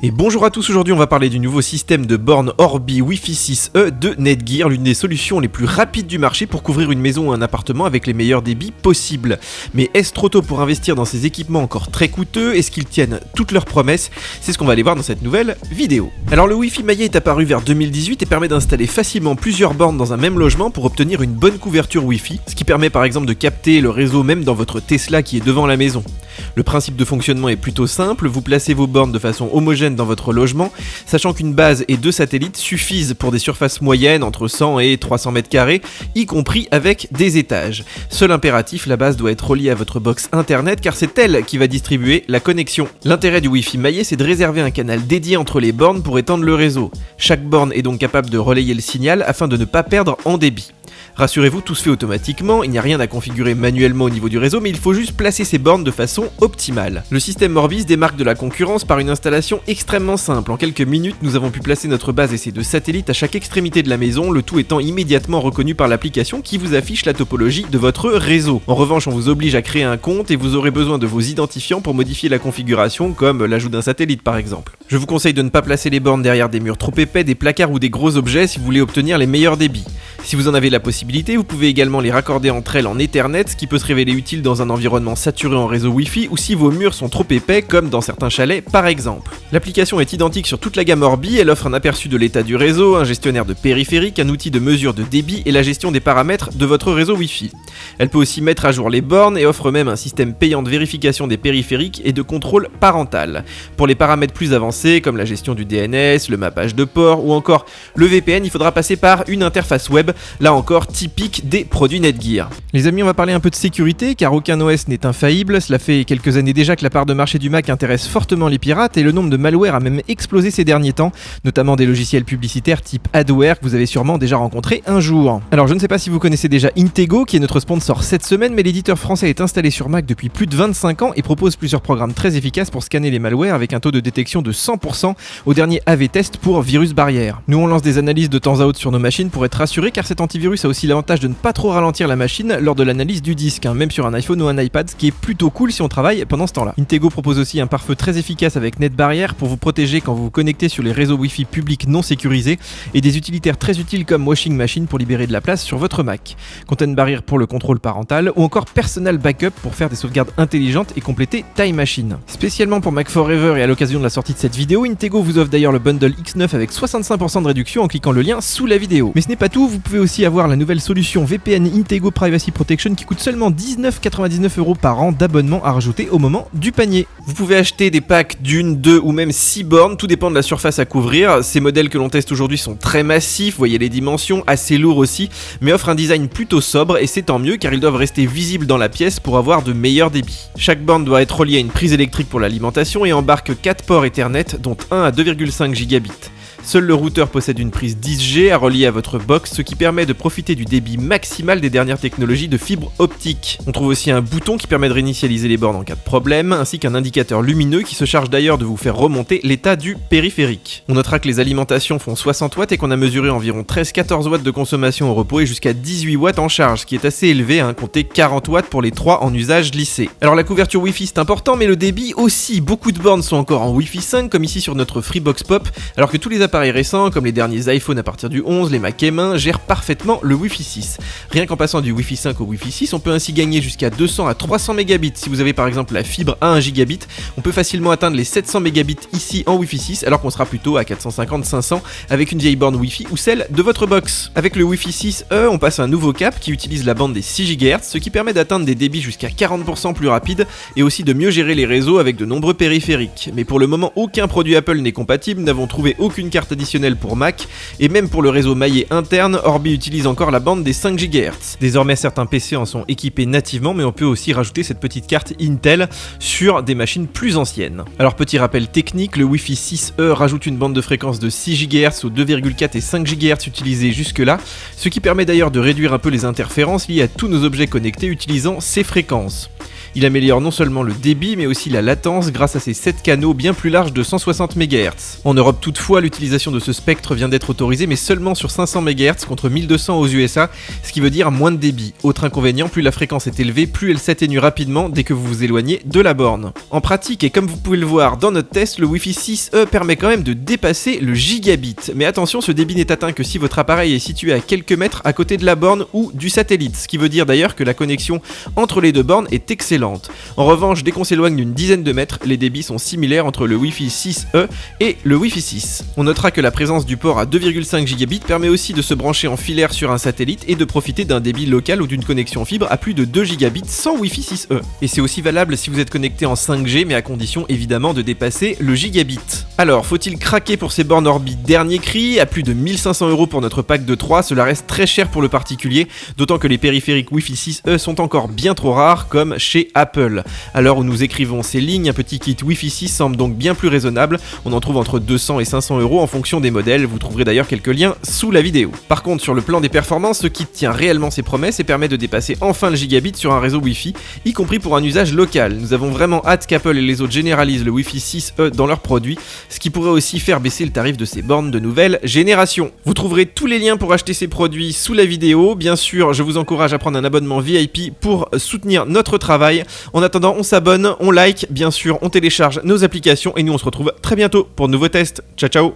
Et bonjour à tous, aujourd'hui on va parler du nouveau système de bornes Orbi Wi-Fi 6E de Netgear, l'une des solutions les plus rapides du marché pour couvrir une maison ou un appartement avec les meilleurs débits possibles. Mais est-ce trop tôt pour investir dans ces équipements encore très coûteux? Est-ce qu'ils tiennent toutes leurs promesses? C'est ce qu'on va aller voir dans cette nouvelle vidéo. Alors le Wi-Fi maillé est apparu vers 2018 et permet d'installer facilement plusieurs bornes dans un même logement pour obtenir une bonne couverture Wi-Fi, ce qui permet par exemple de capter le réseau même dans votre Tesla qui est devant la maison. Le principe de fonctionnement est plutôt simple, vous placez vos bornes de façon homogène dans votre logement, sachant qu'une base et deux satellites suffisent pour des surfaces moyennes entre 100 et 300 m², y compris avec des étages. Seul impératif, la base doit être reliée à votre box internet car c'est elle qui va distribuer la connexion. L'intérêt du Wi-Fi maillé, c'est de réserver un canal dédié entre les bornes pour étendre le réseau. Chaque borne est donc capable de relayer le signal afin de ne pas perdre en débit. Rassurez-vous, tout se fait automatiquement, il n'y a rien à configurer manuellement au niveau du réseau, mais il faut juste placer ces bornes de façon optimale. Le système Orbi se démarque de la concurrence par une installation extrêmement simple. En quelques minutes, nous avons pu placer notre base et ses deux satellites à chaque extrémité de la maison, le tout étant immédiatement reconnu par l'application qui vous affiche la topologie de votre réseau. En revanche, on vous oblige à créer un compte et vous aurez besoin de vos identifiants pour modifier la configuration, comme l'ajout d'un satellite par exemple. Je vous conseille de ne pas placer les bornes derrière des murs trop épais, des placards ou des gros objets si vous voulez obtenir les meilleurs débits. Si vous en avez la possibilité, vous pouvez également les raccorder entre elles en Ethernet, ce qui peut se révéler utile dans un environnement saturé en réseau Wi-Fi ou si vos murs sont trop épais, comme dans certains chalets par exemple. L'application est identique sur toute la gamme Orbi, elle offre un aperçu de l'état du réseau, un gestionnaire de périphériques, un outil de mesure de débit et la gestion des paramètres de votre réseau Wi-Fi. Elle peut aussi mettre à jour les bornes et offre même un système payant de vérification des périphériques et de contrôle parental. Pour les paramètres plus avancés, comme la gestion du DNS, le mappage de port ou encore le VPN, il faudra passer par une interface web, là encore typique des produits Netgear. Les amis, on va parler un peu de sécurité car aucun OS n'est infaillible. Cela fait quelques années déjà que la part de marché du Mac intéresse fortement les pirates et le nombre de malware a même explosé ces derniers temps, notamment des logiciels publicitaires type adware que vous avez sûrement déjà rencontré un jour. Alors je ne sais pas si vous connaissez déjà Intego qui est notre sponsor cette semaine, mais l'éditeur français est installé sur Mac depuis plus de 25 ans et propose plusieurs programmes très efficaces pour scanner les malwares avec un taux de détection de 100% au dernier AV-test pour virus barrière. Nous on lance des analyses de temps à autre sur nos machines pour être rassurés car cet antivirus a aussi l'avantage de ne pas trop ralentir la machine lors de l'analyse du disque, même sur un iPhone ou un iPad, ce qui est plutôt cool si on travaille pendant ce temps-là. Intego propose aussi un pare-feu très efficace avec NetBarrière pour vous protéger quand vous vous connectez sur les réseaux Wi-Fi publics non sécurisés et des utilitaires très utiles comme Washing Machine pour libérer de la place sur votre Mac, Content Barrier pour le contrôle parental ou encore Personal Backup pour faire des sauvegardes intelligentes et compléter Time Machine. Spécialement pour Mac Forever et à l'occasion de la sortie de cette vidéo, Intego vous offre d'ailleurs le bundle X9 avec 65% de réduction en cliquant le lien sous la vidéo. Mais ce n'est pas tout, vous pouvez aussi avoir la nouvelle solution VPN Intego Privacy Protection qui coûte seulement 19,99€ par an d'abonnement à rajouter au moment du panier. Vous pouvez acheter des packs d'une, deux ou même 6 bornes, tout dépend de la surface à couvrir. Ces modèles que l'on teste aujourd'hui sont très massifs, voyez les dimensions, assez lourds aussi, mais offrent un design plutôt sobre et c'est tant mieux car ils doivent rester visibles dans la pièce pour avoir de meilleurs débits. Chaque borne doit être reliée à une prise électrique pour l'alimentation et embarque 4 ports Ethernet dont un à 2,5 gigabits. Seul le routeur possède une prise 10G à relier à votre box, ce qui permet de profiter du débit maximal des dernières technologies de fibre optique. On trouve aussi un bouton qui permet de réinitialiser les bornes en cas de problème, ainsi qu'un indicateur lumineux qui se charge d'ailleurs de vous faire remonter l'état du périphérique. On notera que les alimentations font 60 watts et qu'on a mesuré environ 13-14 watts de consommation au repos et jusqu'à 18 watts en charge, ce qui est assez élevé, comptez 40 watts pour les 3 en usage lissé. Alors la couverture Wi-Fi c'est important, mais le débit aussi. Beaucoup de bornes sont encore en Wi-Fi 5, comme ici sur notre Freebox Pop, alors que tous les appareils récents, comme les derniers iPhone à partir du 11, les Mac M1, gèrent parfaitement le Wi-Fi 6. Rien qu'en passant du Wi-Fi 5 au Wi-Fi 6, on peut ainsi gagner jusqu'à 200 à 300 mégabits. Si vous avez par exemple la fibre à 1 gigabit, on peut facilement atteindre les 700 mégabits ici en Wi-Fi 6, alors qu'on sera plutôt à 450-500 avec une vieille borne Wi-Fi ou celle de votre box. Avec le Wi-Fi 6E, on passe à un nouveau cap qui utilise la bande des 6 GHz, ce qui permet d'atteindre des débits jusqu'à 40% plus rapides et aussi de mieux gérer les réseaux avec de nombreux périphériques. Mais pour le moment, aucun produit Apple n'est compatible, nous n'avons trouvé aucune carte additionnelle pour Mac, et même pour le réseau maillé interne, Orbi utilise encore la bande des 5 GHz. Désormais, certains PC en sont équipés nativement, mais on peut aussi rajouter cette petite carte Intel sur des machines plus anciennes. Alors petit rappel technique, le Wi-Fi 6E rajoute une bande de fréquence de 6 GHz aux 2,4 et 5 GHz utilisés jusque-là, ce qui permet d'ailleurs de réduire un peu les interférences liées à tous nos objets connectés utilisant ces fréquences. Il améliore non seulement le débit mais aussi la latence grâce à ses 7 canaux bien plus larges de 160 MHz. En Europe toutefois, l'utilisation de ce spectre vient d'être autorisée mais seulement sur 500 MHz contre 1200 aux USA, ce qui veut dire moins de débit. Autre inconvénient, plus la fréquence est élevée, plus elle s'atténue rapidement dès que vous vous éloignez de la borne. En pratique, et comme vous pouvez le voir dans notre test, le Wi-Fi 6E permet quand même de dépasser le gigabit. Mais attention, ce débit n'est atteint que si votre appareil est situé à quelques mètres à côté de la borne ou du satellite, ce qui veut dire d'ailleurs que la connexion entre les deux bornes est excellente. En revanche, dès qu'on s'éloigne d'une dizaine de mètres, les débits sont similaires entre le Wi-Fi 6E et le Wi-Fi 6. On notera que la présence du port à 2,5 gigabits permet aussi de se brancher en filaire sur un satellite et de profiter d'un débit local ou d'une connexion fibre à plus de 2 gigabits sans Wi-Fi 6E. Et c'est aussi valable si vous êtes connecté en 5G, mais à condition évidemment de dépasser le gigabit. Alors, faut-il craquer pour ces bornes Orbi dernier cri? À plus de 1500 € pour notre pack de 3, cela reste très cher pour le particulier, d'autant que les périphériques Wi-Fi 6E sont encore bien trop rares, comme chez Apple. À l'heure où nous écrivons ces lignes, un petit kit Wi-Fi 6 semble donc bien plus raisonnable. On en trouve entre 200 et 500 € en fonction des modèles. Vous trouverez d'ailleurs quelques liens sous la vidéo. Par contre, sur le plan des performances, ce kit tient réellement ses promesses et permet de dépasser enfin le gigabit sur un réseau Wi-Fi, y compris pour un usage local. Nous avons vraiment hâte qu'Apple et les autres généralisent le Wi-Fi 6E dans leurs produits, ce qui pourrait aussi faire baisser le tarif de ces bornes de nouvelle génération. Vous trouverez tous les liens pour acheter ces produits sous la vidéo. Bien sûr, je vous encourage à prendre un abonnement VIP pour soutenir notre travail. En attendant, on s'abonne, on like, bien sûr, on télécharge nos applications et nous on se retrouve très bientôt pour de nouveaux tests. Ciao ciao.